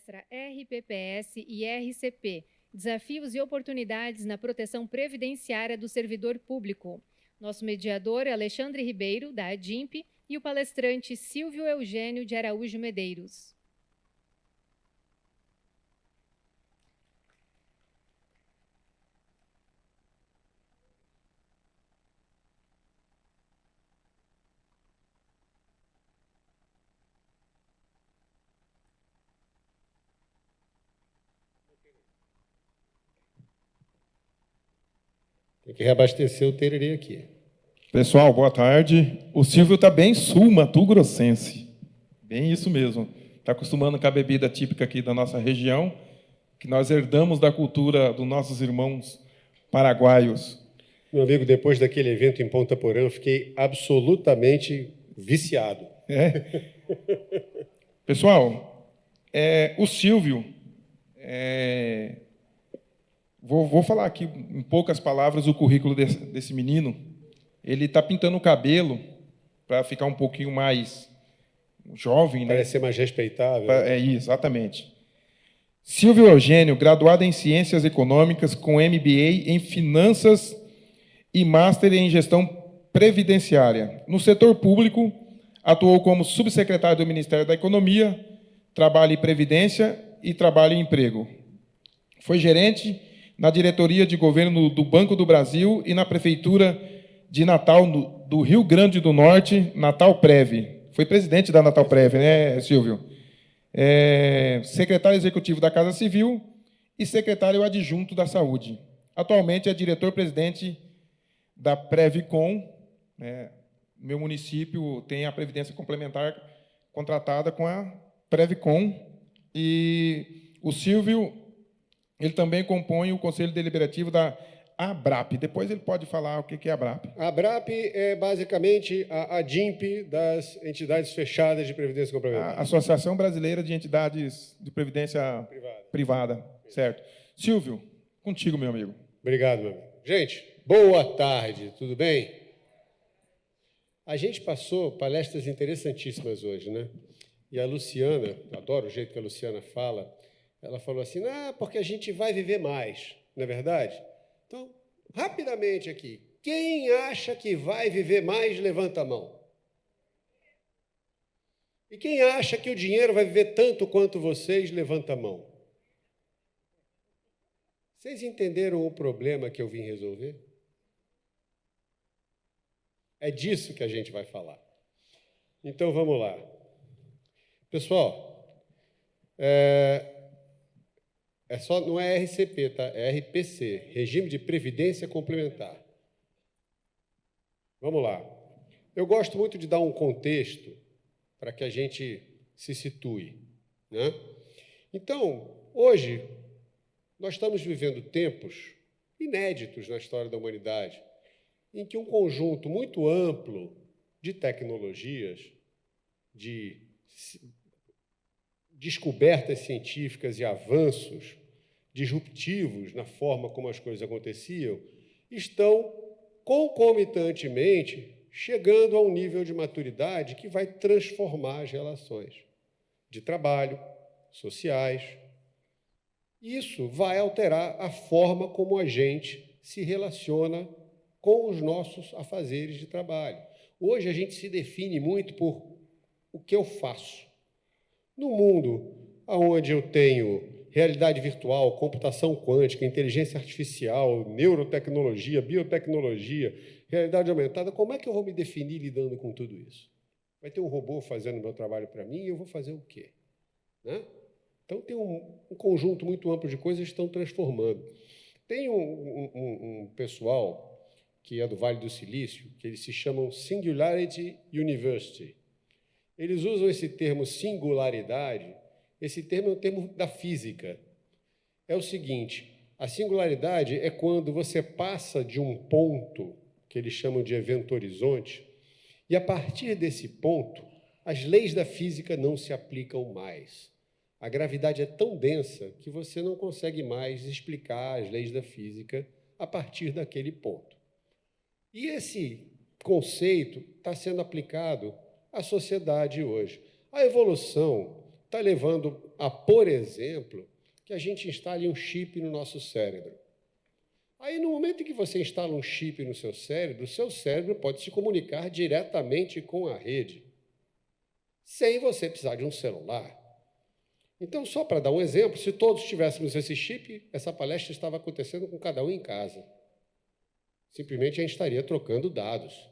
palestra RPPS e RCP, Desafios e Oportunidades na Proteção Previdenciária do Servidor Público. Nosso mediador é Alexandre Ribeiro, da ADIMP, e o palestrante Silvio Eugênio de Araújo Medeiros. Tem que reabastecer o tererê aqui. Pessoal, boa tarde. O Silvio está bem sul-mato-grossense. Bem isso mesmo. Está acostumando com a bebida típica aqui da nossa região, que nós herdamos da cultura dos nossos irmãos paraguaios. Meu amigo, depois daquele evento em Ponta Porã, eu fiquei absolutamente viciado. Pessoal, o Silvio... Vou falar aqui, em poucas palavras, o currículo desse menino. Ele está pintando o cabelo para ficar um pouquinho mais jovem, né? Parece ser mais respeitável. Exatamente. Silvio Eugênio, graduado em Ciências Econômicas, com MBA em Finanças e Master em Gestão Previdenciária. No setor público, atuou como subsecretário do Ministério da Economia, Trabalho e Previdência e Trabalho e Emprego. Foi gerente na diretoria de governo do Banco do Brasil e na prefeitura de Natal, do Rio Grande do Norte, Natal Prev. Foi presidente da Natal Prev, né, Silvio? Secretário executivo da Casa Civil e secretário adjunto da Saúde. Atualmente é diretor-presidente da Previcom. Meu município tem a previdência complementar contratada com a Previcom. E o Silvio... ele também compõe o Conselho Deliberativo da ABRAP. Depois ele pode falar o que é a ABRAP. A ABRAP é basicamente a ADIMP das entidades fechadas de previdência complementar. A Associação Brasileira de Entidades de Previdência Privada. Certo. Silvio, contigo, meu amigo. Obrigado, meu amigo. Gente, boa tarde, tudo bem? A gente passou palestras interessantíssimas hoje, né? E a Luciana, eu adoro o jeito que a Luciana fala, ela falou assim, porque a gente vai viver mais, não é verdade? Então, rapidamente aqui, quem acha que vai viver mais, levanta a mão. E quem acha que o dinheiro vai viver tanto quanto vocês, levanta a mão. Vocês entenderam o problema que eu vim resolver? É disso que a gente vai falar. Então, vamos lá. Pessoal, não é RCP, tá? É RPC, Regime de Previdência Complementar. Vamos lá. Eu gosto muito de dar um contexto para que a gente se situe, né? Então, hoje, nós estamos vivendo tempos inéditos na história da humanidade, em que um conjunto muito amplo de tecnologias, de descobertas científicas e avanços disruptivos na forma como as coisas aconteciam, estão concomitantemente chegando a um nível de maturidade que vai transformar as relações de trabalho, sociais. Isso vai alterar a forma como a gente se relaciona com os nossos afazeres de trabalho. Hoje a gente se define muito por o que eu faço. No mundo onde eu tenho realidade virtual, computação quântica, inteligência artificial, neurotecnologia, biotecnologia, realidade aumentada, como é que eu vou me definir lidando com tudo isso? Vai ter um robô fazendo o meu trabalho para mim e eu vou fazer o quê? Né? Então, tem um conjunto muito amplo de coisas que estão transformando. Tem um pessoal que é do Vale do Silício, que eles se chamam Singularity University. Eles usam esse termo singularidade, esse termo é um termo da física. É o seguinte, a singularidade é quando você passa de um ponto, que eles chamam de evento horizonte, e a partir desse ponto, as leis da física não se aplicam mais. A gravidade é tão densa que você não consegue mais explicar as leis da física a partir daquele ponto. E esse conceito está sendo aplicado à sociedade hoje. A evolução está levando a, por exemplo, que a gente instale um chip no nosso cérebro. Aí, no momento em que você instala um chip no seu cérebro, o seu cérebro pode se comunicar diretamente com a rede, sem você precisar de um celular. Então, só para dar um exemplo, se todos tivéssemos esse chip, essa palestra estava acontecendo com cada um em casa. Simplesmente a gente estaria trocando dados,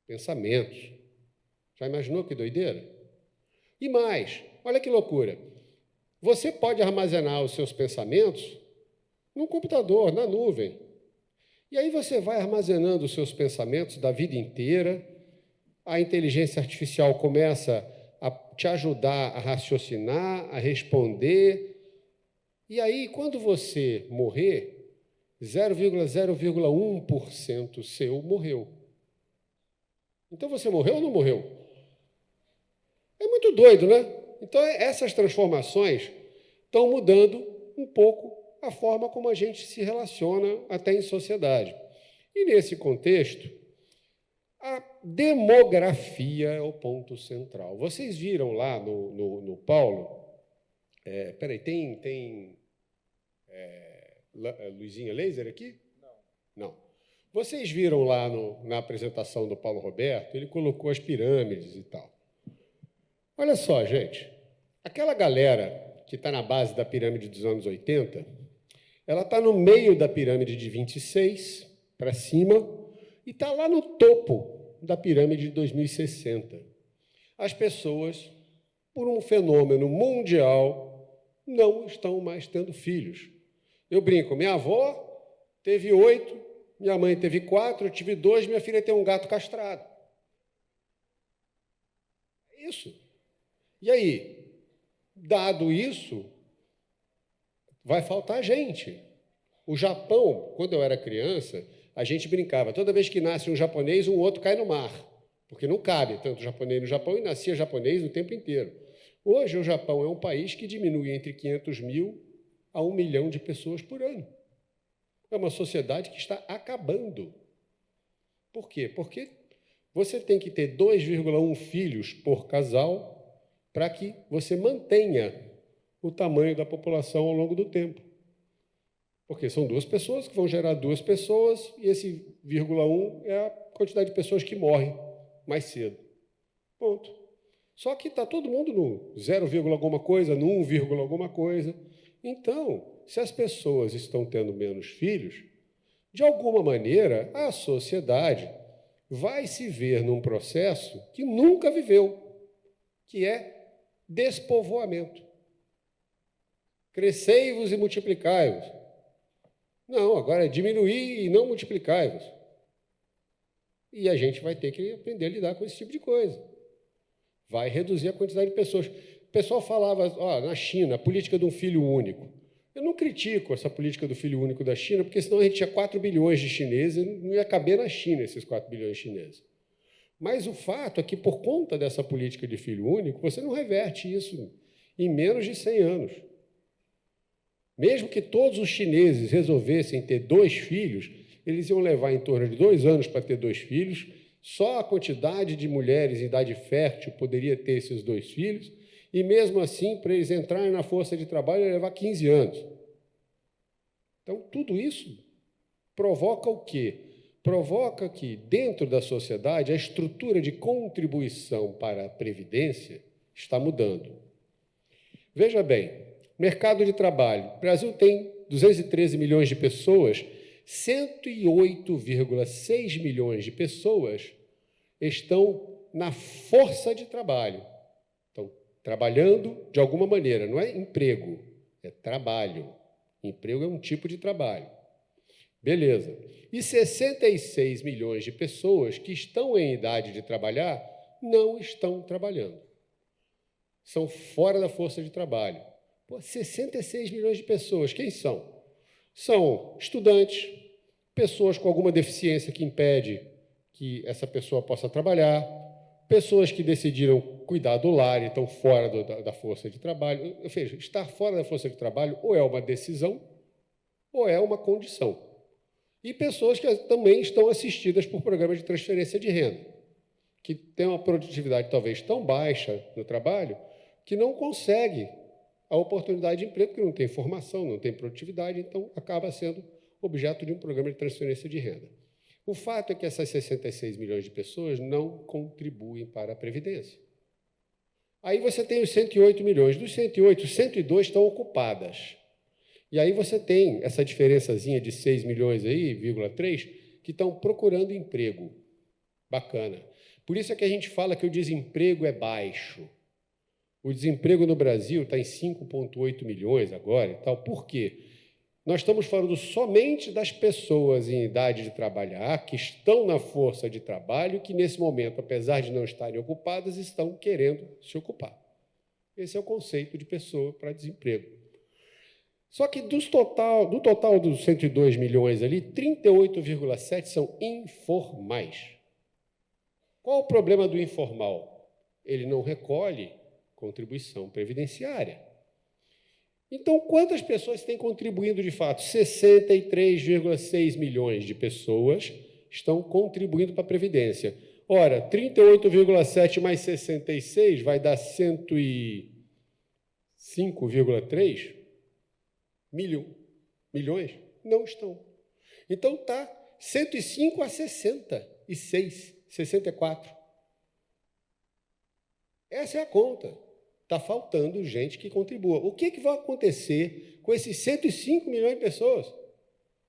pensamentos. Já imaginou que doideira? E mais, olha que loucura. Você pode armazenar os seus pensamentos num computador, na nuvem. E aí você vai armazenando os seus pensamentos da vida inteira, a inteligência artificial começa a te ajudar a raciocinar, a responder. E aí, quando você morrer, 0,0,1% seu morreu. Então, você morreu ou não morreu? É muito doido, né? Então, essas transformações estão mudando um pouco a forma como a gente se relaciona até em sociedade. E, nesse contexto, a demografia é o ponto central. Vocês viram lá no Paulo... Peraí, tem luzinha laser aqui? Não. Vocês viram lá na apresentação do Paulo Roberto, ele colocou as pirâmides e tal. Olha só, gente, aquela galera que está na base da pirâmide dos anos 80, ela está no meio da pirâmide de 26 para cima e está lá no topo da pirâmide de 2060. As pessoas, por um fenômeno mundial, não estão mais tendo filhos. Eu brinco, minha avó teve 8, minha mãe teve 4, eu tive 2, minha filha tem um gato castrado. É isso. E aí, dado isso, vai faltar gente. O Japão, quando eu era criança, a gente brincava, toda vez que nasce um japonês, um outro cai no mar, porque não cabe tanto japonês no Japão e nascia japonês o tempo inteiro. Hoje, o Japão é um país que diminui entre 500 mil a 1 milhão de pessoas por ano. É uma sociedade que está acabando. Por quê? Porque você tem que ter 2,1 filhos por casal para que você mantenha o tamanho da população ao longo do tempo. Porque são 2 pessoas que vão gerar 2 pessoas e esse 0,1 é a quantidade de pessoas que morrem mais cedo. Ponto. Só que está todo mundo no 0, alguma coisa, no 1, alguma coisa. Então, se as pessoas estão tendo menos filhos, de alguma maneira, a sociedade vai se ver num processo que nunca viveu, que é despovoamento. Crescei-vos e multiplicai-vos. Não, agora é diminuir e não multiplicai-vos. E a gente vai ter que aprender a lidar com esse tipo de coisa. Vai reduzir a quantidade de pessoas. O pessoal falava, na China, a política de um filho único. Eu não critico essa política do filho único da China, porque senão a gente tinha 4 bilhões de chineses e não ia caber na China esses 4 bilhões de chineses. Mas o fato é que, por conta dessa política de filho único, você não reverte isso em menos de 100 anos. Mesmo que todos os chineses resolvessem ter 2 filhos, eles iam levar em torno de 2 anos para ter 2 filhos, só a quantidade de mulheres em idade fértil poderia ter esses 2 filhos, e mesmo assim, para eles entrarem na força de trabalho, ia levar 15 anos. Então, tudo isso provoca o quê? Provoca que, dentro da sociedade, a estrutura de contribuição para a Previdência está mudando. Veja bem, mercado de trabalho. O Brasil tem 213 milhões de pessoas, 108,6 milhões de pessoas estão na força de trabalho. Estão trabalhando de alguma maneira, não é emprego, é trabalho. Emprego é um tipo de trabalho. Beleza. E 66 milhões de pessoas que estão em idade de trabalhar não estão trabalhando. São fora da força de trabalho. 66 milhões de pessoas, quem são? São estudantes, pessoas com alguma deficiência que impede que essa pessoa possa trabalhar, pessoas que decidiram cuidar do lar e estão fora da força de trabalho. Ou seja, estar fora da força de trabalho ou é uma decisão ou é uma condição. E pessoas que também estão assistidas por programas de transferência de renda, que têm uma produtividade talvez tão baixa no trabalho que não consegue a oportunidade de emprego, porque não tem formação, não tem produtividade, então acaba sendo objeto de um programa de transferência de renda. O fato é que essas 66 milhões de pessoas não contribuem para a Previdência. Aí você tem os 108 milhões. Dos 108, 102 estão ocupadas. E aí você tem essa diferençazinha de 6 milhões aí, 3, que estão procurando emprego. Bacana. Por isso é que a gente fala que o desemprego é baixo. O desemprego no Brasil está em 5,8 milhões agora e tal. Por quê? Nós estamos falando somente das pessoas em idade de trabalhar, que estão na força de trabalho, que nesse momento, apesar de não estarem ocupadas, estão querendo se ocupar. Esse é o conceito de pessoa para desemprego. Só que do total dos 102 milhões ali, 38,7 são informais. Qual o problema do informal? Ele não recolhe contribuição previdenciária. Então, quantas pessoas têm contribuindo de fato? 63,6 milhões de pessoas estão contribuindo para a Previdência. Ora, 38,7 mais 66 vai dar 105,3 milhões? Não estão. Então, está 105 a 66, 64. Essa é a conta. Está faltando gente que contribua. O que vai acontecer com esses 105 milhões de pessoas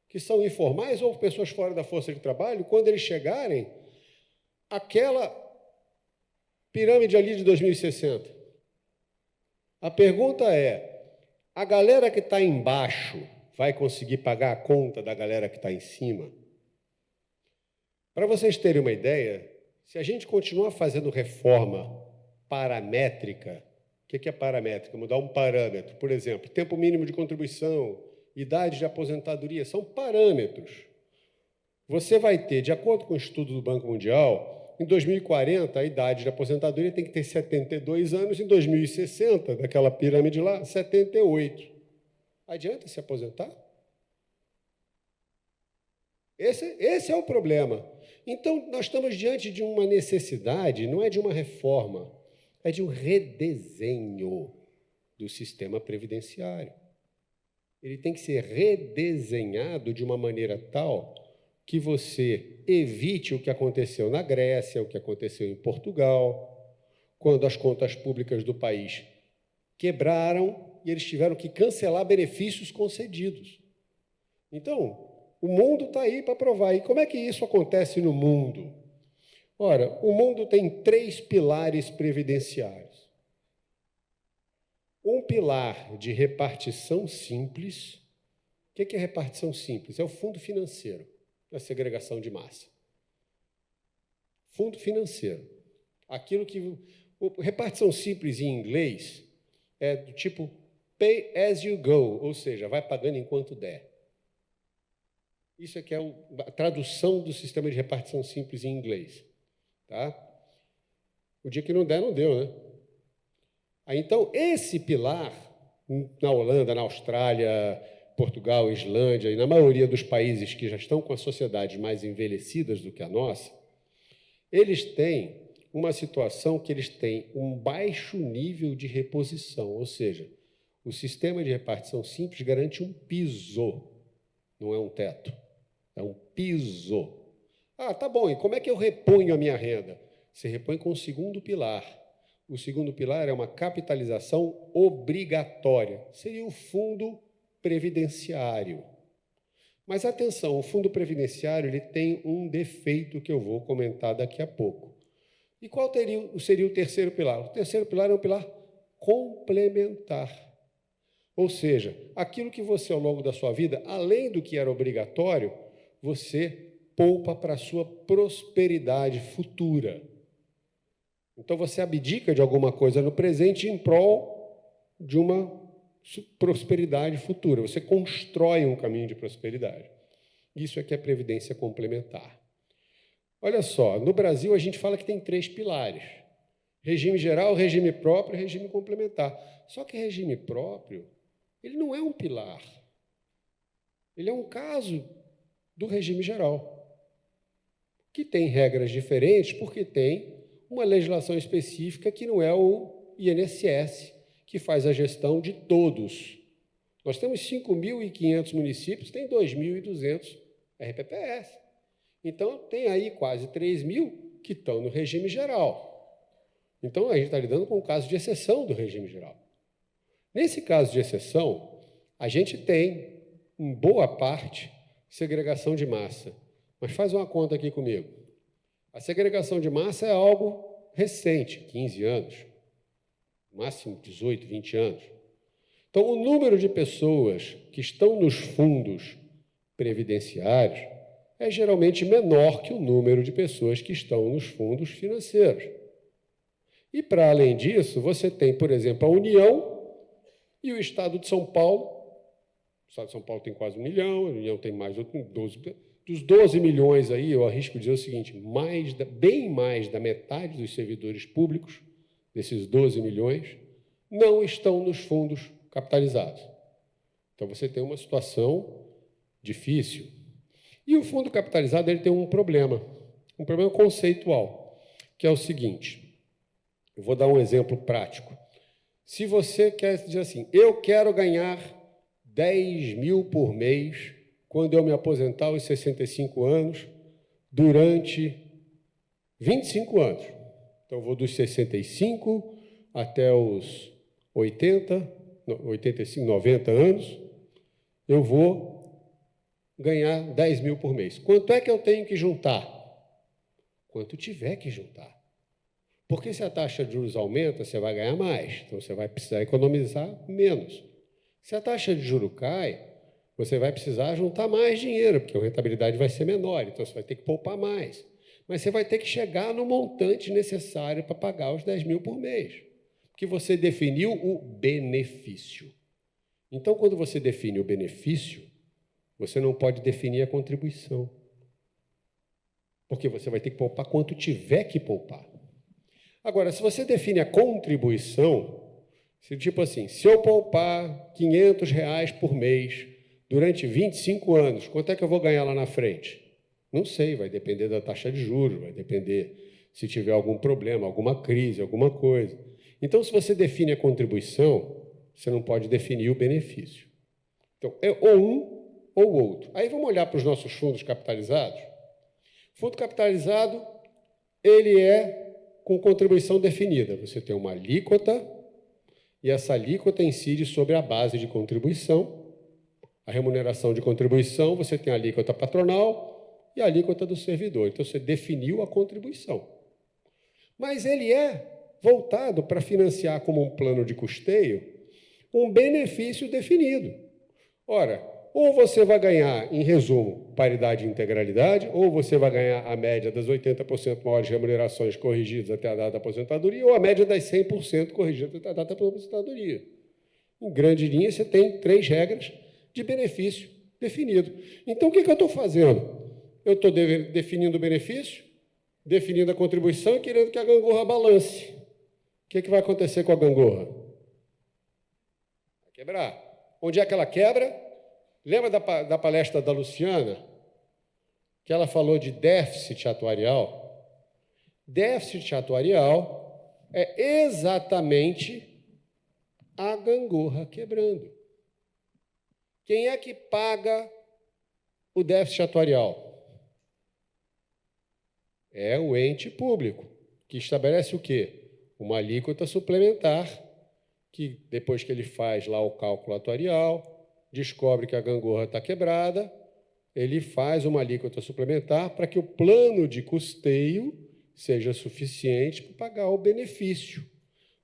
que são informais ou pessoas fora da força de trabalho quando eles chegarem àquela pirâmide ali de 2060? A pergunta é, a galera que está embaixo vai conseguir pagar a conta da galera que está em cima? Para vocês terem uma ideia, se a gente continuar fazendo reforma paramétrica, o que é paramétrica? Mudar um parâmetro. Por exemplo, tempo mínimo de contribuição, idade de aposentadoria, são parâmetros. Você vai ter, de acordo com o estudo do Banco Mundial, em 2040, a idade de aposentadoria tem que ter 72 anos, em 2060, daquela pirâmide lá, 78. Adianta se aposentar? Esse é o problema. Então, nós estamos diante de uma necessidade, não é de uma reforma, é de um redesenho do sistema previdenciário. Ele tem que ser redesenhado de uma maneira tal que você evite o que aconteceu na Grécia, o que aconteceu em Portugal, quando as contas públicas do país quebraram e eles tiveram que cancelar benefícios concedidos. Então, o mundo está aí para provar. E como é que isso acontece no mundo? Ora, o mundo tem 3 pilares previdenciários. Um pilar de repartição simples. O que é repartição simples? É o fundo financeiro, da segregação de massa. Fundo financeiro. Aquilo que... Repartição simples em inglês é do tipo pay as you go, ou seja, vai pagando enquanto der. Isso aqui é a tradução do sistema de repartição simples em inglês. Tá? O dia que não der, não deu, né? Então, esse pilar, na Holanda, na Austrália, Portugal, Islândia e na maioria dos países que já estão com as sociedades mais envelhecidas do que a nossa, eles têm uma situação que eles têm um baixo nível de reposição, ou seja, o sistema de repartição simples garante um piso, não é um teto, é um piso. Ah, tá bom, e como é que eu reponho a minha renda? Você repõe com o segundo pilar. O segundo pilar é uma capitalização obrigatória, seria o fundo previdenciário. Mas atenção, o fundo previdenciário ele tem um defeito que eu vou comentar daqui a pouco. E qual seria o terceiro pilar? O terceiro pilar é um pilar complementar. Ou seja, aquilo que você, ao longo da sua vida, além do que era obrigatório, você poupa para a sua prosperidade futura. Então, você abdica de alguma coisa no presente em prol de uma prosperidade futura. Você constrói um caminho de prosperidade. Isso é que é previdência complementar. Olha só, no Brasil a gente fala que tem 3 pilares. Regime geral, regime próprio e regime complementar. Só que regime próprio, ele não é um pilar. Ele é um caso do regime geral, que tem regras diferentes porque tem uma legislação específica que não é o INSS, que faz a gestão de todos. Nós temos 5.500 municípios, tem 2.200 RPPS. Então, tem aí quase 3.000 que estão no regime geral. Então, a gente está lidando com um caso de exceção do regime geral. Nesse caso de exceção, a gente tem, em boa parte, segregação de massa. Mas faz uma conta aqui comigo. A segregação de massa é algo recente, 15 anos, máximo 18, 20 anos. Então, o número de pessoas que estão nos fundos previdenciários é geralmente menor que o número de pessoas que estão nos fundos financeiros. E, para além disso, você tem, por exemplo, a União e o Estado de São Paulo. O Estado de São Paulo tem quase 1 milhão, a União tem mais 12. Dos 12 milhões aí, eu arrisco dizer o seguinte, bem mais da metade dos servidores públicos, desses 12 milhões, não estão nos fundos capitalizados. Então, você tem uma situação difícil. E o fundo capitalizado ele tem um problema conceitual, que é o seguinte, eu vou dar um exemplo prático. Se você quer dizer assim, eu quero ganhar 10 mil por mês quando eu me aposentar aos 65 anos, durante 25 anos. Então, eu vou dos 65 até os 80, 85, 90 anos, eu vou ganhar 10 mil por mês. Quanto é que eu tenho que juntar? Quanto tiver que juntar. Porque se a taxa de juros aumenta, você vai ganhar mais, então você vai precisar economizar menos. Se a taxa de juros cai, você vai precisar juntar mais dinheiro, porque a rentabilidade vai ser menor, então você vai ter que poupar mais. Mas você vai ter que chegar no montante necessário para pagar os 10 mil por mês, porque você definiu o benefício. Então, quando você define o benefício, você não pode definir a contribuição, porque você vai ter que poupar quanto tiver que poupar. Agora, se você define a contribuição, tipo assim, se eu poupar R$500 por mês durante 25 anos, quanto é que eu vou ganhar lá na frente? Não sei, vai depender da taxa de juros, vai depender se tiver algum problema, alguma crise, alguma coisa. Então, se você define a contribuição, você não pode definir o benefício. Então, é ou um ou outro. Aí vamos olhar para os nossos fundos capitalizados. Fundo capitalizado, ele é com contribuição definida. Você tem uma alíquota e essa alíquota incide sobre a base de contribuição. A remuneração de contribuição, você tem a alíquota patronal e a alíquota do servidor. Então, você definiu a contribuição. Mas ele é voltado para financiar como um plano de custeio um benefício definido. Ora, ou você vai ganhar, em resumo, paridade e integralidade, ou você vai ganhar a média das 80% maiores remunerações corrigidas até a data da aposentadoria, ou a média das 100% corrigidas até a data da aposentadoria. Em grande linha, você tem 3 regras de benefício definido. Então, o que eu estou fazendo? Eu estou definindo o benefício, definindo a contribuição e querendo que a gangorra balance. O que vai acontecer com a gangorra? Vai quebrar. Onde é que ela quebra? Lembra da palestra da Luciana, que ela falou de déficit atuarial? Déficit atuarial é exatamente a gangorra quebrando. Quem é que paga o déficit atuarial? É o ente público, que estabelece o quê? Uma alíquota suplementar, que depois que ele faz lá o cálculo atuarial, descobre que a gangorra está quebrada, ele faz uma alíquota suplementar para que o plano de custeio seja suficiente para pagar o benefício.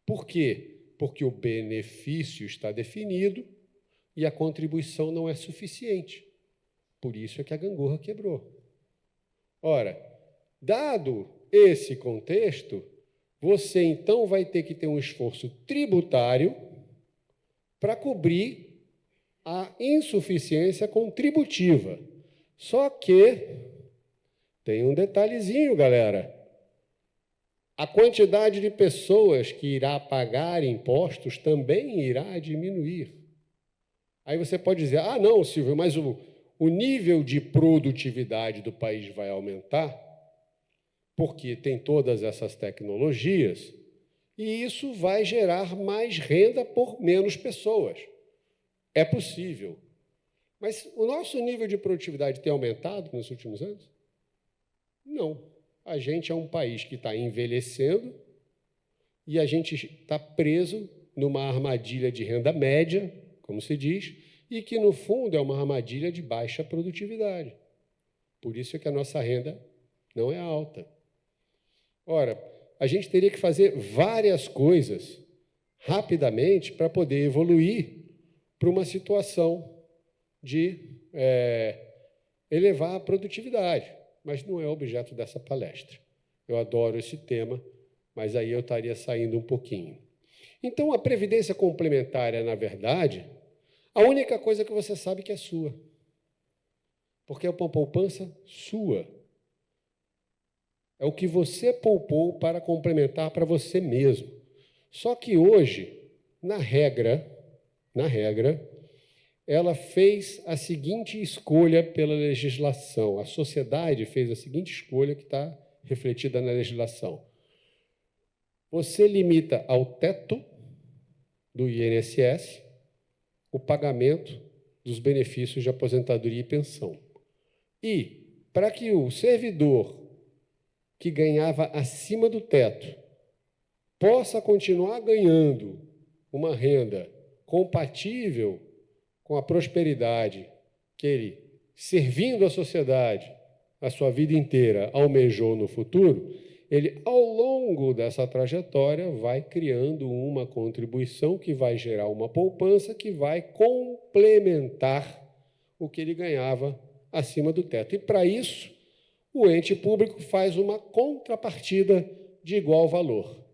Por quê? Porque o benefício está definido e a contribuição não é suficiente. Por isso é que a gangorra quebrou. Ora, dado esse contexto, você então vai ter que ter um esforço tributário para cobrir a insuficiência contributiva. Só que tem um detalhezinho, galera. A quantidade de pessoas que irá pagar impostos também irá diminuir. Aí você pode dizer, ah, não, Silvio, mas o nível de produtividade do país vai aumentar, porque tem todas essas tecnologias, E isso vai gerar mais renda por menos pessoas. É possível. Mas o nosso nível de produtividade tem aumentado nos últimos anos? Não. A gente é um país que está envelhecendo e a gente está preso numa armadilha de renda média, como se diz, e que, no fundo, é uma armadilha de baixa produtividade. Por isso é que a nossa renda não é alta. Ora, a gente teria que fazer várias coisas rapidamente para poder evoluir para uma situação de elevar a produtividade, mas não é objeto dessa palestra. Eu adoro esse tema, mas aí eu estaria saindo um pouquinho. Então, a previdência complementar, na verdade, a única coisa que você sabe que é sua, porque é uma poupança sua. É o que você poupou para complementar para você mesmo. Só que hoje, na regra, ela fez a seguinte escolha pela legislação. A sociedade fez a seguinte escolha que está refletida na legislação. Você limita ao teto do INSS o pagamento dos benefícios de aposentadoria e pensão. E, para que o servidor que ganhava acima do teto possa continuar ganhando uma renda compatível com a prosperidade que ele, servindo a sociedade a sua vida inteira, almejou no futuro, ele, ao longo dessa trajetória, vai criando uma contribuição que vai gerar uma poupança que vai complementar o que ele ganhava acima do teto. E, para isso, o ente público faz uma contrapartida de igual valor.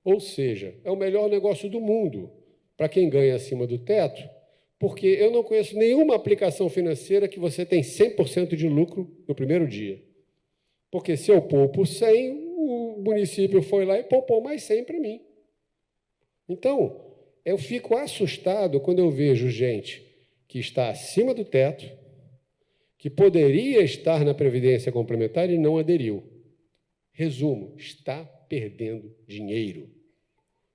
Ou seja, é o melhor negócio do mundo para quem ganha acima do teto, porque eu não conheço nenhuma aplicação financeira que você tem 100% de lucro no primeiro dia. Porque se eu poupo 100, o município foi lá e poupou mais 100 para mim. Então, eu fico assustado quando eu vejo gente que está acima do teto, que poderia estar na Previdência Complementar e não aderiu. Resumo, está perdendo dinheiro.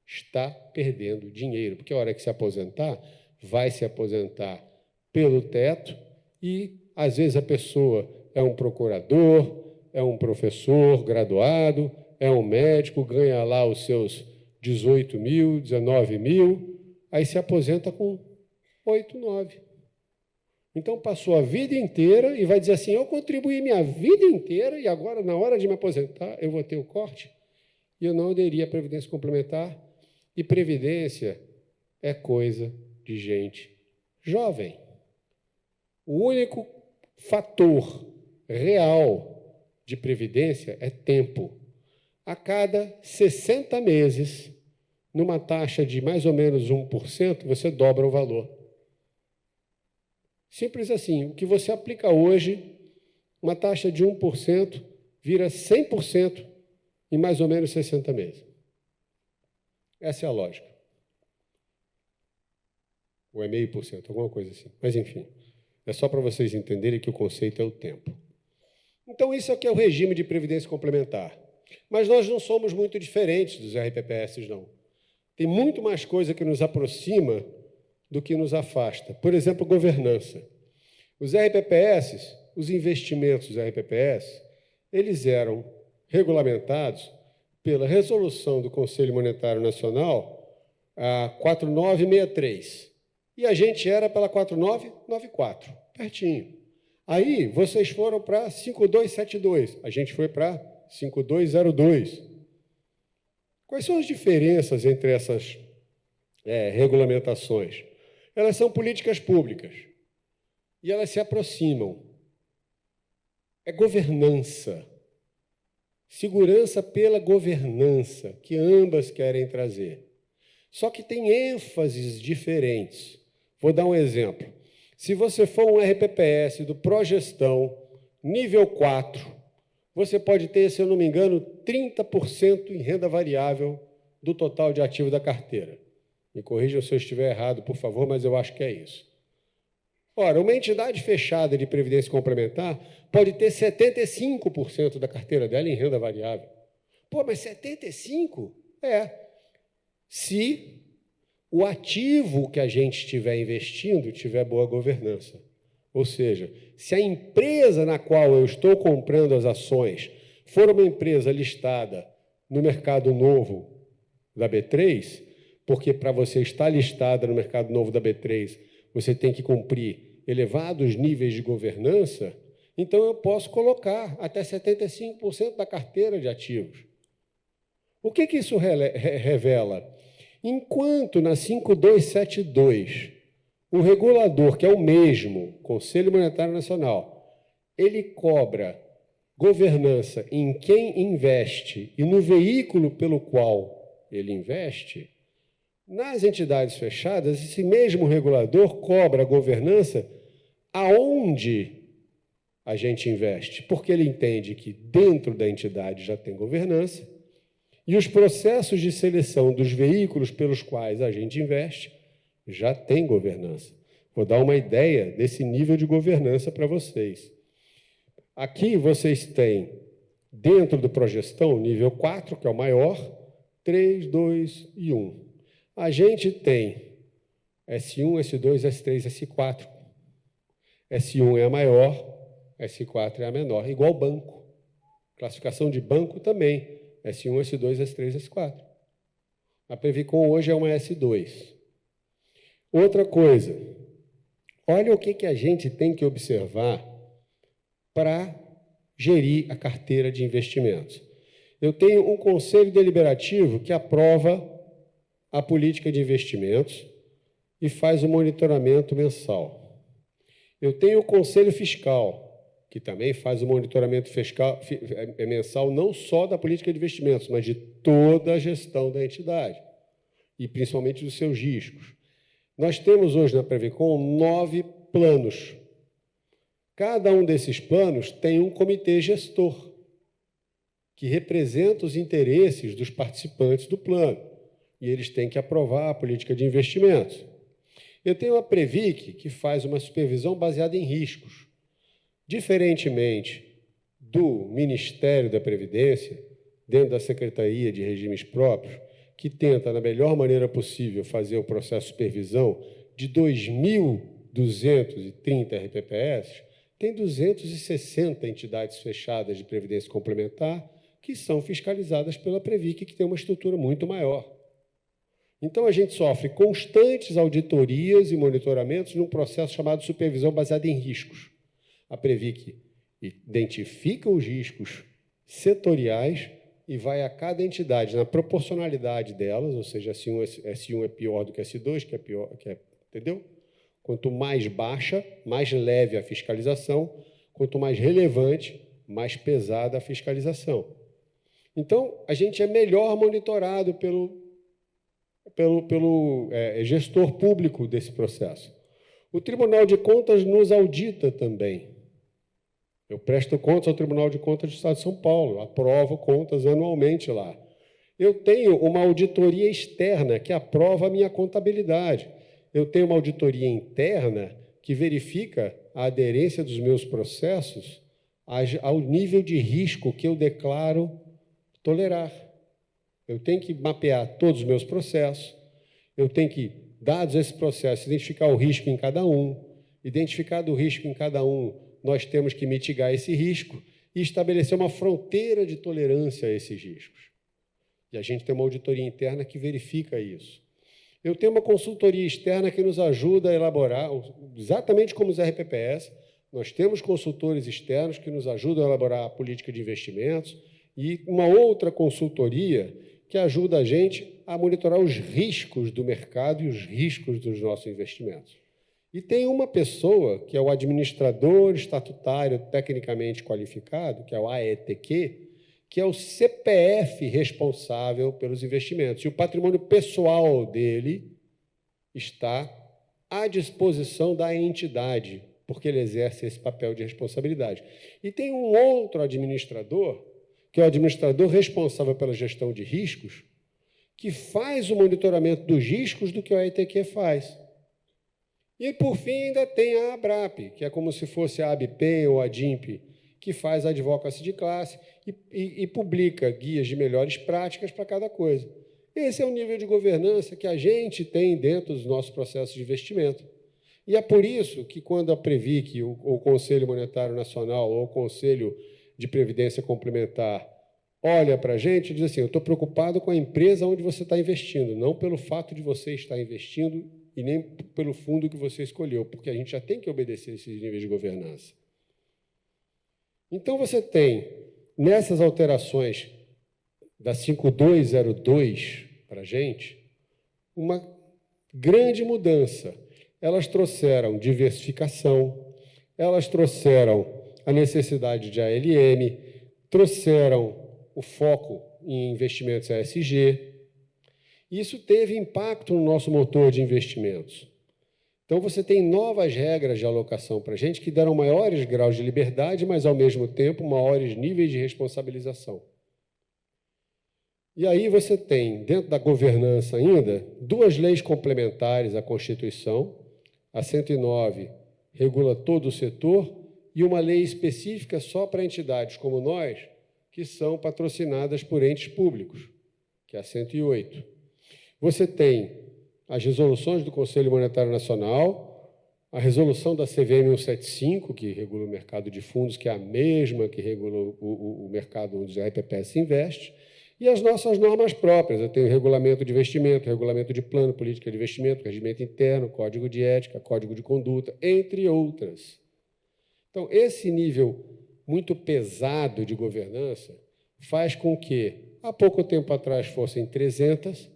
Está perdendo dinheiro, porque a hora que se aposentar, vai se aposentar pelo teto e, às vezes, a pessoa é um procurador, é um professor graduado, é um médico, ganha lá os seus 18 mil, 19 mil, aí se aposenta com 8, 9. Então, passou a vida inteira e vai dizer assim, eu contribuí minha vida inteira e agora, na hora de me aposentar, eu vou ter o corte? E eu não aderi à Previdência Complementar. E Previdência é coisa de gente jovem. O único fator real de Previdência é tempo. A cada 60 meses, numa taxa de mais ou menos 1%, você dobra o valor. Simples assim, o que você aplica hoje, uma taxa de 1%, vira 100% em mais ou menos 60 meses. Essa é a lógica. Ou é 0,5%, alguma coisa assim. Mas, enfim, é só para vocês entenderem que o conceito é o tempo. Então, isso aqui é o regime de previdência complementar. Mas nós não somos muito diferentes dos RPPS, não. Tem muito mais coisa que nos aproxima do que nos afasta. Por exemplo, governança. Os RPPS, os investimentos dos RPPS, eles eram regulamentados pela resolução do Conselho Monetário Nacional, a 4963. E a gente era pela 4994, pertinho. Aí, vocês foram para 5272, a gente foi para 5202. Quais são as diferenças entre essas regulamentações? Elas são políticas públicas e elas se aproximam. É governança. Segurança pela governança, que ambas querem trazer. Só que tem ênfases diferentes. Vou dar um exemplo. Se você for um RPPS do Progestão, nível 4, você pode ter, se eu não me engano, 30% em renda variável do total de ativo da carteira. Me corrijam se eu estiver errado, por favor, mas eu acho que é isso. Ora, uma entidade fechada de previdência complementar pode ter 75% da carteira dela em renda variável. Pô, mas 75%? se o ativo que a gente estiver investindo tiver boa governança. Ou seja, se a empresa na qual eu estou comprando as ações for uma empresa listada no Mercado Novo da B3, porque para você estar listada no Mercado Novo da B3, você tem que cumprir elevados níveis de governança, então eu posso colocar até 75% da carteira de ativos. O que isso revela? Enquanto na 5272, o regulador, que é o mesmo, Conselho Monetário Nacional, ele cobra governança em quem investe e no veículo pelo qual ele investe, nas entidades fechadas, esse mesmo regulador cobra governança aonde a gente investe, porque ele entende que dentro da entidade já tem governança e os processos de seleção dos veículos pelos quais a gente investe já tem governança. Vou dar uma ideia desse nível de governança para vocês. Aqui vocês têm, dentro do Progestão, nível 4, que é o maior, 3, 2 e 1. A gente tem S1, S2, S3, S4. S1 é a maior, S4 é a menor, igual banco. Classificação de banco também, S1, S2, S3, S4. A Previcon hoje é uma S2. Outra coisa, olha o que a gente tem que observar para gerir a carteira de investimentos. Eu tenho um conselho deliberativo que aprova a política de investimentos e faz o monitoramento mensal. Eu tenho o conselho fiscal, que também faz o monitoramento fiscal, mensal não só da política de investimentos, mas de toda a gestão da entidade, e principalmente dos seus riscos. Nós temos hoje na Previcon 9 planos. Cada um desses planos tem um comitê gestor, que representa os interesses dos participantes do plano, e eles têm que aprovar a política de investimentos. Eu tenho a Previc, que faz uma supervisão baseada em riscos. Diferentemente do Ministério da Previdência, dentro da Secretaria de Regimes Próprios, que tenta, da melhor maneira possível, fazer o processo de supervisão de 2.230 RPPS, tem 260 entidades fechadas de previdência complementar que são fiscalizadas pela Previc, que tem uma estrutura muito maior. Então, a gente sofre constantes auditorias e monitoramentos num processo chamado supervisão baseada em riscos. A Previc identifica os riscos setoriais e vai a cada entidade na proporcionalidade delas, ou seja, S1 é pior do que S2, entendeu? Quanto mais baixa, mais leve a fiscalização, quanto mais relevante, mais pesada a fiscalização. Então, a gente é melhor monitorado pelo gestor público desse processo. O Tribunal de Contas nos audita também. Eu presto contas ao Tribunal de Contas do Estado de São Paulo, aprovo contas anualmente lá. Eu tenho uma auditoria externa que aprova a minha contabilidade. Eu tenho uma auditoria interna que verifica a aderência dos meus processos ao nível de risco que eu declaro tolerar. Eu tenho que mapear todos os meus processos, eu tenho que, dados esse processo, identificar o risco em cada um, identificado o risco em cada um, nós temos que mitigar esse risco e estabelecer uma fronteira de tolerância a esses riscos. E a gente tem uma auditoria interna que verifica isso. Eu tenho uma consultoria externa que nos ajuda a elaborar, exatamente como os RPPS, nós temos consultores externos que nos ajudam a elaborar a política de investimentos e uma outra consultoria que ajuda a gente a monitorar os riscos do mercado e os riscos dos nossos investimentos. E tem uma pessoa, que é o administrador estatutário tecnicamente qualificado, que é o AETQ, que é o CPF responsável pelos investimentos. E o patrimônio pessoal dele está à disposição da entidade, porque ele exerce esse papel de responsabilidade. E tem um outro administrador, que é o administrador responsável pela gestão de riscos, que faz o monitoramento dos riscos do que o AETQ faz. E, por fim, ainda tem a ABRAP, que é como se fosse a ABPEN ou a DIMP, que faz a advocacy de classe e publica guias de melhores práticas para cada coisa. Esse é o nível de governança que a gente tem dentro dos nossos processos de investimento. E é por isso que, quando a Previc, o Conselho Monetário Nacional ou o Conselho de Previdência Complementar olha para a gente e diz assim: eu estou preocupado com a empresa onde você está investindo, não pelo fato de você estar investindo e nem pelo fundo que você escolheu, porque a gente já tem que obedecer esses níveis de governança. Então, você tem, nessas alterações da 5202 para a gente, uma grande mudança. Elas trouxeram diversificação, elas trouxeram a necessidade de ALM, trouxeram o foco em investimentos ESG. Isso teve impacto no nosso motor de investimentos. Então, você tem novas regras de alocação para a gente que deram maiores graus de liberdade, mas, ao mesmo tempo, maiores níveis de responsabilização. E aí você tem, dentro da governança ainda, duas leis complementares à Constituição. A 109 regula todo o setor e uma lei específica só para entidades como nós, que são patrocinadas por entes públicos, que é a 108. Você tem as resoluções do Conselho Monetário Nacional, a resolução da CVM 175, que regula o mercado de fundos, que é a mesma que regula o mercado onde a RPPS investe, e as nossas normas próprias. Eu tenho regulamento de investimento, regulamento de plano, política de investimento, regimento interno, código de ética, código de conduta, entre outras. Então, esse nível muito pesado de governança faz com que, há pouco tempo atrás, fossem 300,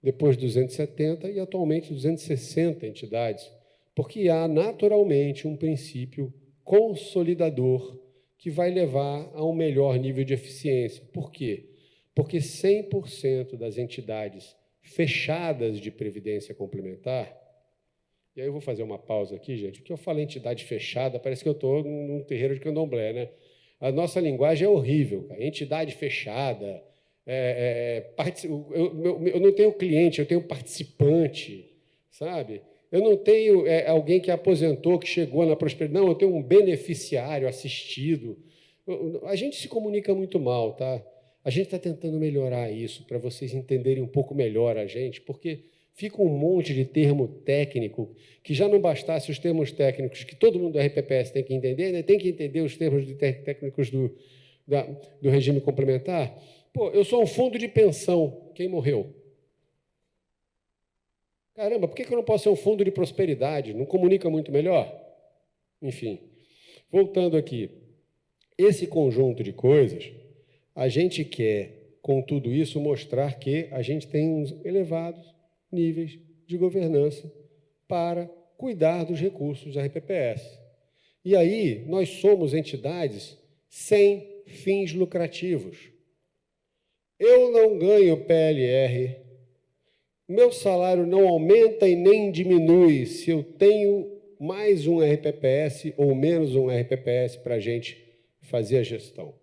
depois 270 e, atualmente, 260 entidades, porque há, naturalmente, um princípio consolidador que vai levar a um melhor nível de eficiência. Por quê? Porque 100% das entidades fechadas de previdência complementar, e aí eu vou fazer uma pausa aqui, gente, porque eu falo entidade fechada, parece que eu estou num terreiro de candomblé, né? A nossa linguagem é horrível, cara. Entidade fechada, eu não tenho cliente, eu tenho participante, sabe? Eu não tenho alguém que aposentou, que chegou na prosperidade, não, eu tenho um beneficiário assistido. A gente se comunica muito mal, tá? A gente está tentando melhorar isso para vocês entenderem um pouco melhor a gente, porque fica um monte de termo técnico que já não bastasse os termos técnicos que todo mundo do RPPS tem que entender, né? Tem que entender os termos técnicos do regime complementar. Pô, eu sou um fundo de pensão. Quem morreu? Caramba, por que eu não posso ser um fundo de prosperidade? Não comunica muito melhor? Enfim, voltando aqui. Esse conjunto de coisas, a gente quer, com tudo isso, mostrar que a gente tem uns elevados níveis de governança para cuidar dos recursos da RPPS. E aí, nós somos entidades sem fins lucrativos. Eu não ganho PLR, meu salário não aumenta e nem diminui se eu tenho mais um RPPS ou menos um RPPS para a gente fazer a gestão.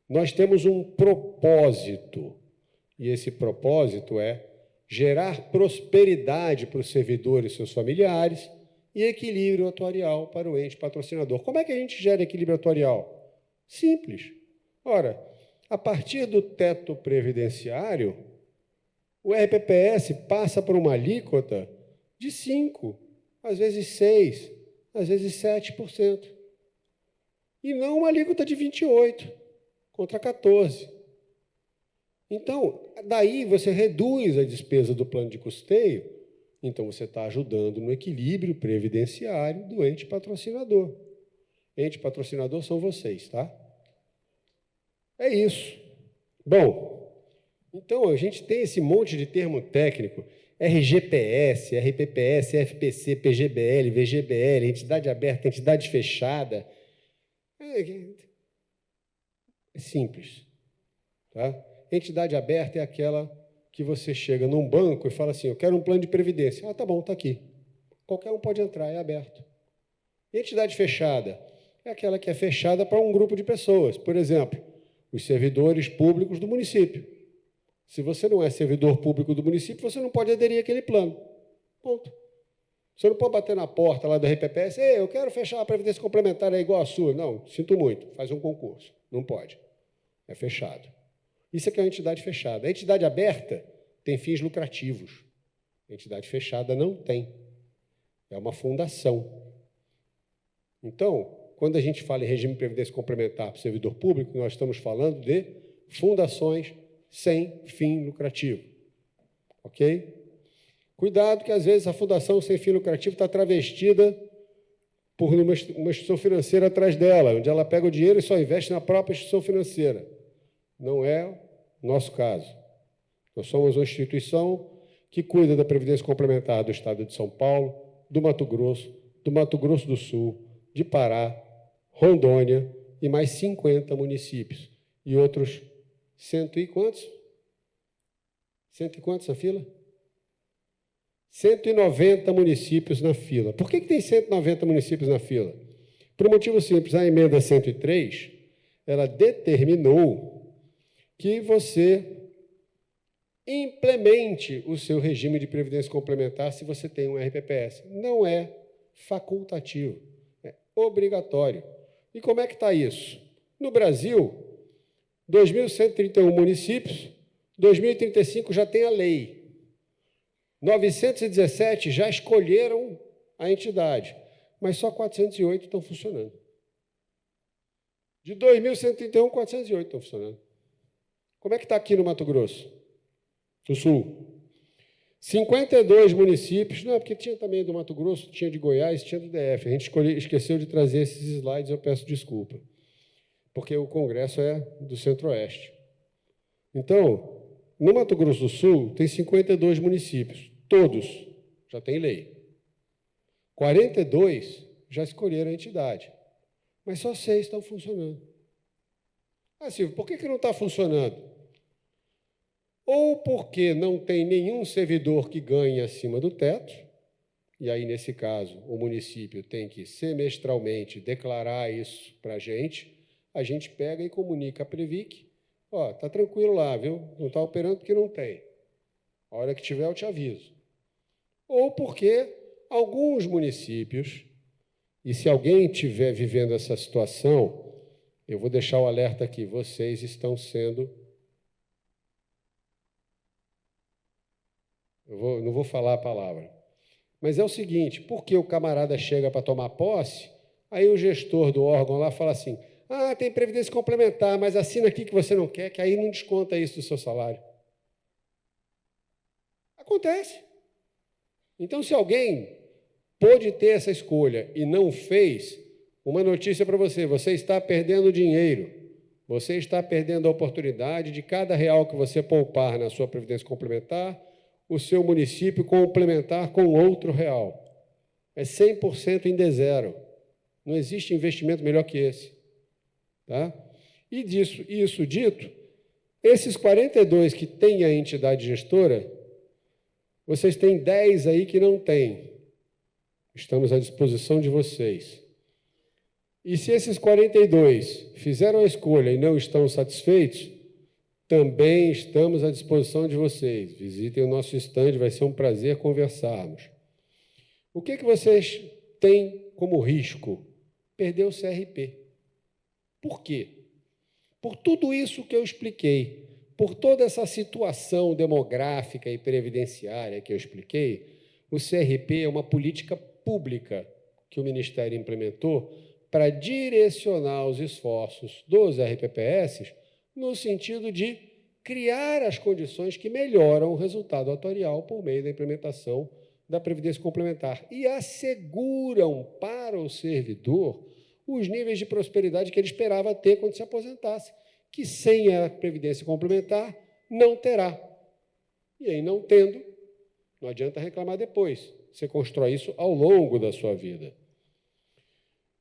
Nós temos um propósito, e esse propósito é gerar prosperidade para o servidor e seus familiares e equilíbrio atuarial para o ente patrocinador. Como é que a gente gera equilíbrio atuarial? Simples. Ora, a partir do teto previdenciário, o RPPS passa por uma alíquota de 5%, às vezes 6%, às vezes 7%. E não uma alíquota de 28%, contra 14%. Então, daí você reduz a despesa do plano de custeio, então você está ajudando no equilíbrio previdenciário do ente patrocinador. Ente patrocinador são vocês, tá? É isso. Bom, então a gente tem esse monte de termo técnico, RGPS, RPPS, FPC, PGBL, VGBL, entidade aberta, entidade fechada. É simples, tá? Entidade aberta é aquela que você chega num banco e fala assim, eu quero um plano de previdência. Ah, tá bom, está aqui. Qualquer um pode entrar, é aberto. Entidade fechada é aquela que é fechada para um grupo de pessoas. Por exemplo, os servidores públicos do município. Se você não é servidor público do município, você não pode aderir àquele plano. Ponto. Você não pode bater na porta lá da RPPS, eu quero fechar a previdência complementar, é igual a sua. Não, sinto muito, faz um concurso. Não pode. É fechado. Isso aqui é uma entidade fechada. A entidade aberta tem fins lucrativos. Entidade fechada não tem. É uma fundação. Então, quando a gente fala em regime de previdência complementar para o servidor público, nós estamos falando de fundações sem fim lucrativo. Ok? Cuidado que, às vezes, a fundação sem fim lucrativo está travestida por uma instituição financeira atrás dela, onde ela pega o dinheiro e só investe na própria instituição financeira. Não é o nosso caso. Nós somos uma instituição que cuida da previdência complementar do Estado de São Paulo, do Mato Grosso do Sul, de Pará, Rondônia e mais 50 municípios. E outros 100 e quantos? 100 e quantos na fila? 190 municípios na fila. Por que tem 190 municípios na fila? Por um motivo simples, a emenda 103, ela determinou que você implemente o seu regime de previdência complementar se você tem um RPPS. Não é facultativo, é obrigatório. E como é que está isso? No Brasil, 2.131 municípios, 2035 já tem a lei. 917 já escolheram a entidade, mas só 408 estão funcionando. De 2.131, 408 estão funcionando. Como é que está aqui no Mato Grosso do Sul? 52 municípios, não, porque tinha também do Mato Grosso, tinha de Goiás, tinha do DF. A gente esqueceu de trazer esses slides, eu peço desculpa, porque o Congresso é do Centro-Oeste. Então, no Mato Grosso do Sul, tem 52 municípios, todos já têm lei. 42 já escolheram a entidade, mas só 6 estão funcionando. Ah, Silvio, por que não está funcionando? Ou porque não tem nenhum servidor que ganhe acima do teto, e aí, nesse caso, o município tem que semestralmente declarar isso para a gente pega e comunica a Previc, ó, está tranquilo lá, viu? Não está operando porque não tem. A hora que tiver, eu te aviso. Ou porque alguns municípios, e se alguém estiver vivendo essa situação, eu vou deixar o alerta aqui, vocês estão sendo... não vou falar a palavra. Mas é o seguinte, porque o camarada chega para tomar posse, aí o gestor do órgão lá fala assim, ah, tem previdência complementar, mas assina aqui que você não quer, que aí não desconta isso do seu salário. Acontece. Então, se alguém pôde ter essa escolha e não fez, uma notícia para você, você está perdendo dinheiro, você está perdendo a oportunidade de cada real que você poupar na sua previdência complementar, o seu município complementar com outro real. É 100% em D0. Não existe investimento melhor que esse. Tá? E isso dito, esses 42 que têm a entidade gestora, vocês têm 10 aí que não têm. Estamos à disposição de vocês. E se esses 42 fizeram a escolha e não estão satisfeitos, também estamos à disposição de vocês. Visitem o nosso stand, vai ser um prazer conversarmos. O que vocês têm como risco? Perder o CRP. Por quê? Por tudo isso que eu expliquei, por toda essa situação demográfica e previdenciária que eu expliquei, o CRP é uma política pública que o Ministério implementou para direcionar os esforços dos RPPS no sentido de criar as condições que melhoram o resultado atuarial por meio da implementação da Previdência Complementar e asseguram para o servidor os níveis de prosperidade que ele esperava ter quando se aposentasse, que sem a Previdência Complementar não terá. E aí, não tendo, não adianta reclamar depois. Você constrói isso ao longo da sua vida.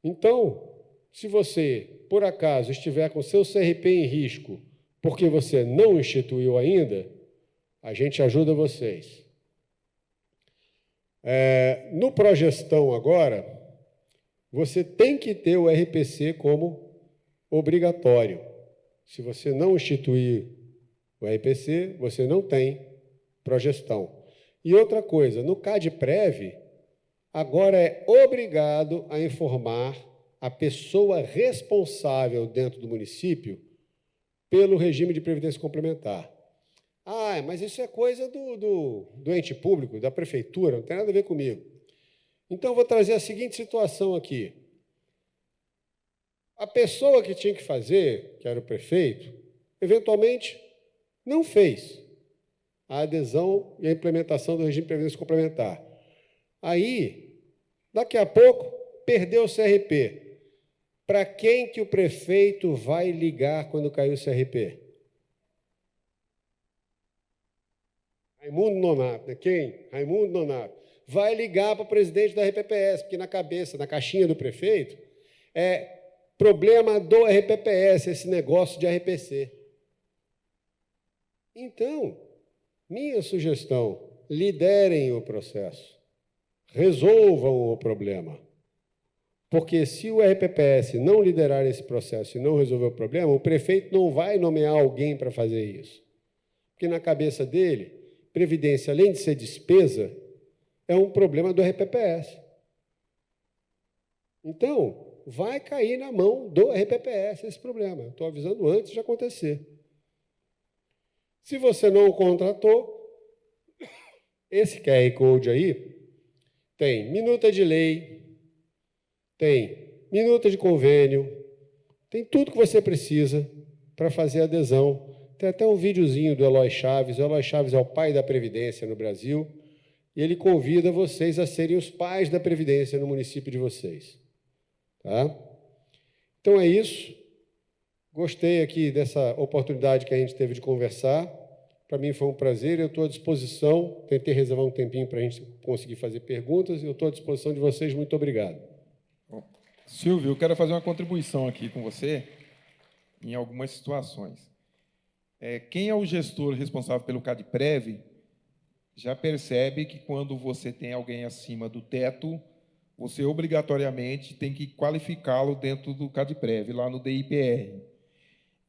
Então, se você, por acaso, estiver com seu CRP em risco porque você não instituiu ainda, a gente ajuda vocês. No Progestão agora, você tem que ter o RPC como obrigatório. Se você não instituir o RPC, você não tem Progestão. E outra coisa, no CadPrev, agora é obrigado a informar a pessoa responsável dentro do município pelo regime de previdência complementar. Ah, mas isso é coisa do ente público, da prefeitura, não tem nada a ver comigo. Então, eu vou trazer a seguinte situação aqui. A pessoa que tinha que fazer, que era o prefeito, eventualmente não fez a adesão e a implementação do regime de previdência complementar. Aí, daqui a pouco, perdeu o CRP. Para quem que o prefeito vai ligar quando cair o CRP? Raimundo Nonato, né? Quem? Raimundo Nonato. Vai ligar para o presidente da RPPS, porque na cabeça, na caixinha do prefeito, é problema do RPPS, esse negócio de RPC. Então, minha sugestão, liderem o processo, resolvam o problema. Porque se o RPPS não liderar esse processo e não resolver o problema, o prefeito não vai nomear alguém para fazer isso. Porque na cabeça dele, previdência, além de ser despesa, é um problema do RPPS. Então, vai cair na mão do RPPS esse problema. Estou avisando antes de acontecer. Se você não o contratou, esse QR Code aí tem minuta de lei, tem minuta de convênio, tem tudo que você precisa para fazer a adesão. Tem até um videozinho do Eloy Chaves. O Eloy Chaves é o pai da Previdência no Brasil e ele convida vocês a serem os pais da Previdência no município de vocês. Tá? Então é isso. Gostei aqui dessa oportunidade que a gente teve de conversar. Para mim foi um prazer, eu estou à disposição. Tentei reservar um tempinho para a gente conseguir fazer perguntas e eu estou à disposição de vocês. Muito obrigado. Bom, Silvio, eu quero fazer uma contribuição aqui com você em algumas situações. Quem é o gestor responsável pelo CADPREV já percebe que quando você tem alguém acima do teto, você obrigatoriamente tem que qualificá-lo dentro do CADPREV, lá no DIPR.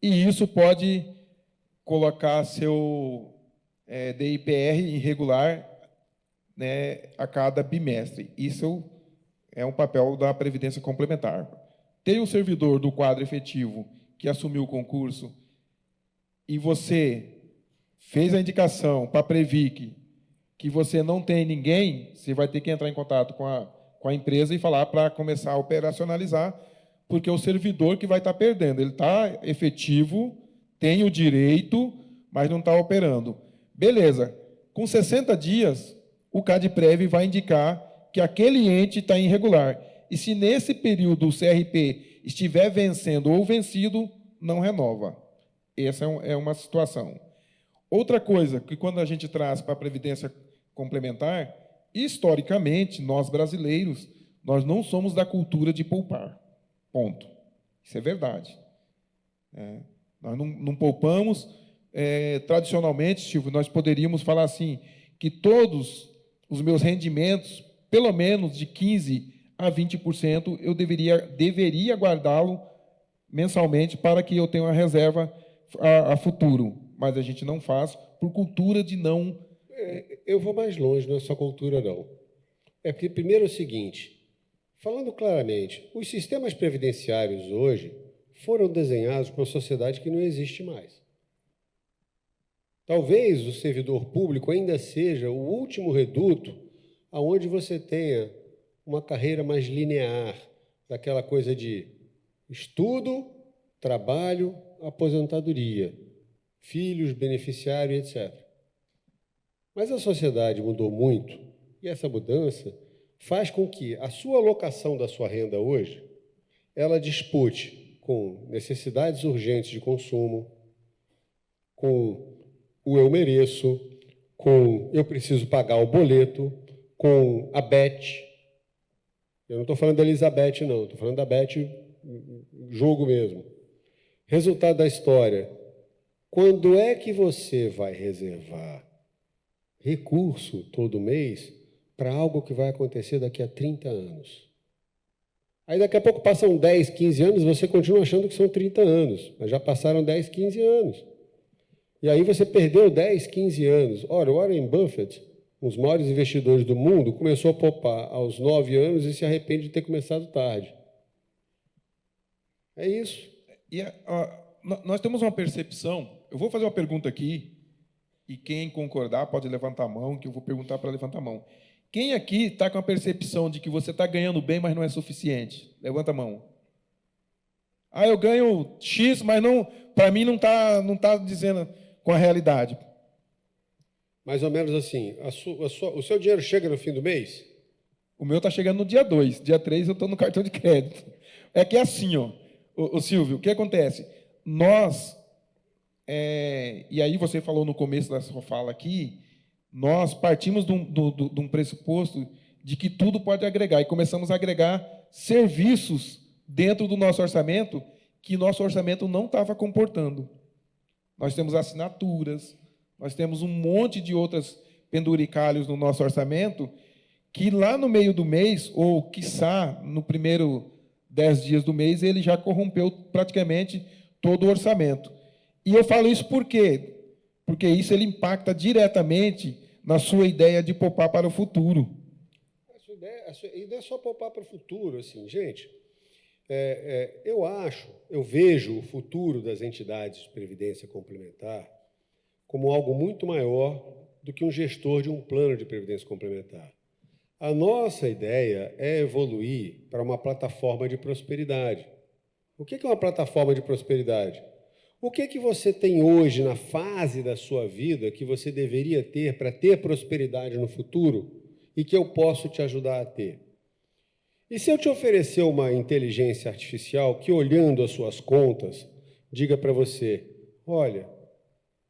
E isso pode colocar seu DIPR irregular, né, a cada bimestre. Isso é um papel da Previdência Complementar. Tem um servidor do quadro efetivo que assumiu o concurso e você fez a indicação para a Previc que você não tem ninguém, você vai ter que entrar em contato com a empresa e falar para começar a operacionalizar, porque é o servidor que vai estar perdendo. Ele está efetivo, tem o direito, mas não está operando. Beleza. Com 60 dias, o CADPREV vai indicar que aquele ente está irregular. E se nesse período o CRP estiver vencendo ou vencido, não renova. Essa é uma situação. Outra coisa, que quando a gente traz para a Previdência Complementar, historicamente, nós brasileiros, nós não somos da cultura de poupar. Ponto. Isso é verdade. Nós não poupamos. Tradicionalmente, Silvio, nós poderíamos falar assim, que todos os meus rendimentos, pelo menos de 15% a 20%, eu deveria guardá-lo mensalmente para que eu tenha uma reserva a futuro. Mas a gente não faz por cultura de não... Eu vou mais longe, não é só cultura, não. É porque, primeiro, é o seguinte, falando claramente, os sistemas previdenciários hoje foram desenhados para uma sociedade que não existe mais. Talvez o servidor público ainda seja o último reduto aonde você tenha uma carreira mais linear, daquela coisa de estudo, trabalho, aposentadoria, filhos, beneficiário, etc. Mas a sociedade mudou muito e essa mudança faz com que a sua alocação da sua renda hoje ela dispute com necessidades urgentes de consumo, com o eu mereço, com eu preciso pagar o boleto, com a Bet. Eu não estou falando da Elizabeth, não. Estou falando da Bet, jogo mesmo. Resultado da história. Quando é que você vai reservar recurso todo mês para algo que vai acontecer daqui a 30 anos? Aí daqui a pouco passam 10, 15 anos, você continua achando que são 30 anos, mas já passaram 10, 15 anos. E aí você perdeu 10, 15 anos. Ora, o Warren Buffett, um dos maiores investidores do mundo, começou a poupar aos 9 anos e se arrepende de ter começado tarde. É isso. Nós temos uma percepção, eu vou fazer uma pergunta aqui, e quem concordar pode levantar a mão, que eu vou perguntar para levantar a mão. Quem aqui está com a percepção de que você está ganhando bem, mas não é suficiente? Levanta a mão. Ah, eu ganho X, mas não, para mim não tá dizendo com a realidade. Mais ou menos assim, o seu dinheiro chega no fim do mês? O meu está chegando no dia 2. Dia 3 eu estou no cartão de crédito. É que é assim, ó, o Silvio, o que acontece? Nós, e aí você falou no começo da sua fala aqui, nós partimos de um pressuposto de que tudo pode agregar, e começamos a agregar serviços dentro do nosso orçamento que nosso orçamento não estava comportando. Nós temos assinaturas, nós temos um monte de outras penduricalhos no nosso orçamento que lá no meio do mês, ou quiçá no primeiro 10 dias do mês, ele já corrompeu praticamente todo o orçamento. E eu falo isso por quê? Porque isso ele impacta diretamente na sua ideia de poupar para o futuro. E não é só poupar para o futuro, assim, gente. Eu vejo o futuro das entidades de previdência complementar como algo muito maior do que um gestor de um plano de previdência complementar. A nossa ideia é evoluir para uma plataforma de prosperidade. O que é uma plataforma de prosperidade? O que você tem hoje na fase da sua vida que você deveria ter para ter prosperidade no futuro e que eu posso te ajudar a ter? E se eu te oferecer uma inteligência artificial que, olhando as suas contas, diga para você, olha,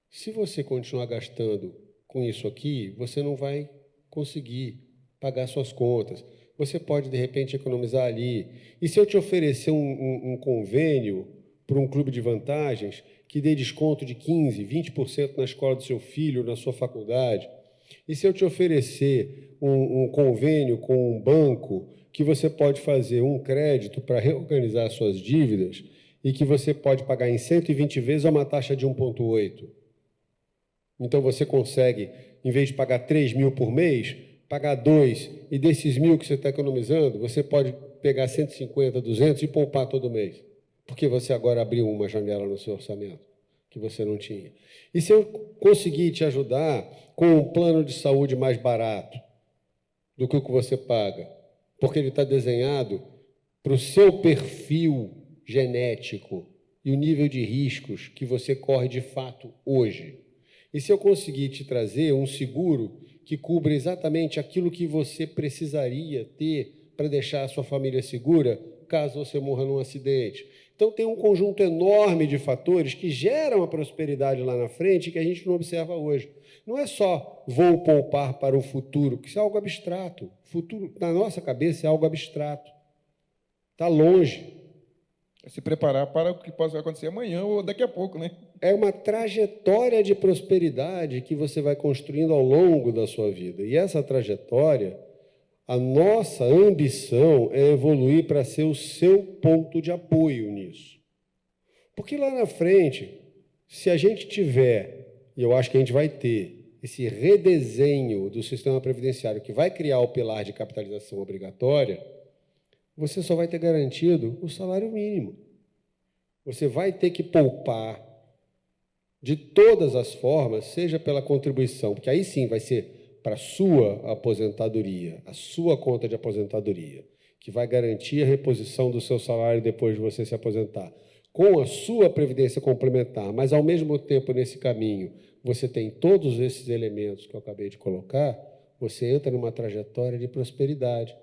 se você continuar gastando com isso aqui, você não vai conseguir pagar suas contas. Você pode, de repente, economizar ali. E se eu te oferecer um convênio para um clube de vantagens que dê desconto de 15%, 20% na escola do seu filho, na sua faculdade? E se eu te oferecer um convênio com um banco que você pode fazer um crédito para reorganizar suas dívidas e que você pode pagar em 120 vezes a uma taxa de 1,8? Então, você consegue, em vez de pagar 3 mil por mês, pagar 2, e desses 1.000 que você está economizando, você pode pegar 150, 200 e poupar todo mês, porque você agora abriu uma janela no seu orçamento que você não tinha. E se eu conseguir te ajudar com um plano de saúde mais barato do que o que você paga, porque ele está desenhado para o seu perfil genético e o nível de riscos que você corre de fato hoje. E se eu conseguir te trazer um seguro que cubra exatamente aquilo que você precisaria ter para deixar a sua família segura, caso você morra num acidente. Então, tem um conjunto enorme de fatores que geram a prosperidade lá na frente que a gente não observa hoje. Não é só vou poupar para o futuro, porque isso é algo abstrato. Futuro, na nossa cabeça, é algo abstrato. Está longe. É se preparar para o que pode acontecer amanhã ou daqui a pouco, né? É uma trajetória de prosperidade que você vai construindo ao longo da sua vida. E essa trajetória, a nossa ambição é evoluir para ser o seu ponto de apoio nisso. Porque lá na frente, se a gente tiver, e eu acho que a gente vai ter, esse redesenho do sistema previdenciário que vai criar o pilar de capitalização obrigatória, você só vai ter garantido o salário mínimo. Você vai ter que poupar de todas as formas, seja pela contribuição, porque aí sim vai ser para a sua aposentadoria, a sua conta de aposentadoria, que vai garantir a reposição do seu salário depois de você se aposentar, com a sua previdência complementar, mas, ao mesmo tempo, nesse caminho, você tem todos esses elementos que eu acabei de colocar, você entra numa trajetória de prosperidade.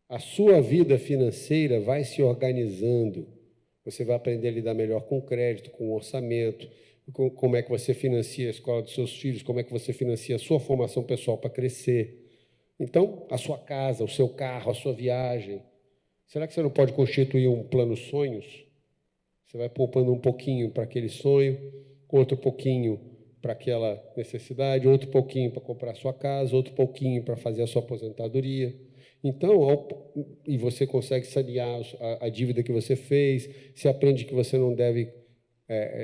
A sua vida financeira vai se organizando, você vai aprender a lidar melhor com o crédito, com o orçamento, como é que você financia a escola dos seus filhos, como é que você financia a sua formação pessoal para crescer. Então, a sua casa, o seu carro, a sua viagem. Será que você não pode constituir um plano sonhos? Você vai poupando um pouquinho para aquele sonho, outro pouquinho para aquela necessidade, outro pouquinho para comprar a sua casa, outro pouquinho para fazer a sua aposentadoria. Então, e você consegue sanear a dívida que você fez, você aprende que você não deve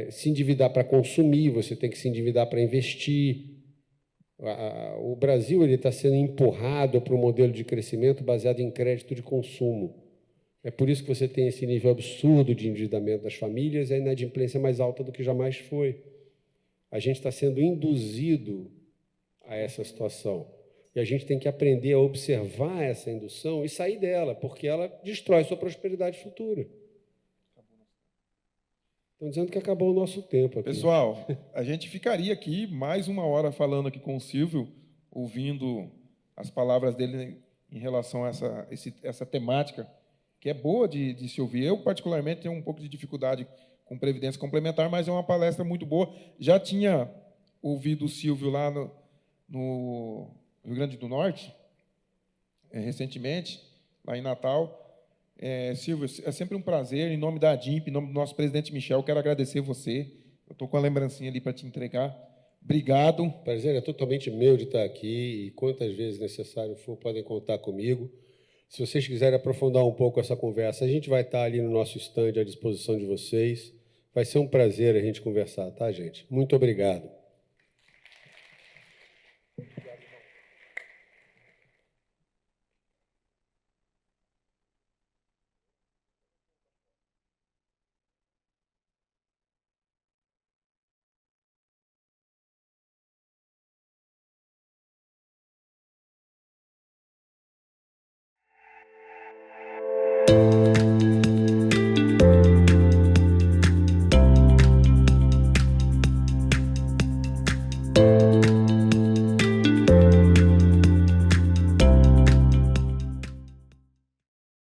se endividar para consumir, você tem que se endividar para investir. O Brasil está sendo empurrado para um modelo de crescimento baseado em crédito de consumo. É por isso que você tem esse nível absurdo de endividamento das famílias e a inadimplência mais alta do que jamais foi. A gente está sendo induzido a essa situação. E a gente tem que aprender a observar essa indução e sair dela, porque ela destrói sua prosperidade futura. Estão dizendo que acabou o nosso tempo aqui. Pessoal, a gente ficaria aqui mais uma hora falando aqui com o Silvio, ouvindo as palavras dele em relação a essa temática, que é boa de se ouvir. Eu, particularmente, tenho um pouco de dificuldade com previdência complementar, mas é uma palestra muito boa. Já tinha ouvido o Silvio lá no Rio Grande do Norte, recentemente, lá em Natal. Silvio, é sempre um prazer, em nome da ADIMP, em nome do nosso presidente Michel, quero agradecer você. Eu estou com a lembrancinha ali para te entregar. Obrigado. O prazer é totalmente meu de estar aqui e quantas vezes necessário for, podem contar comigo. Se vocês quiserem aprofundar um pouco essa conversa, a gente vai estar ali no nosso stand à disposição de vocês. Vai ser um prazer a gente conversar, tá, gente? Muito obrigado.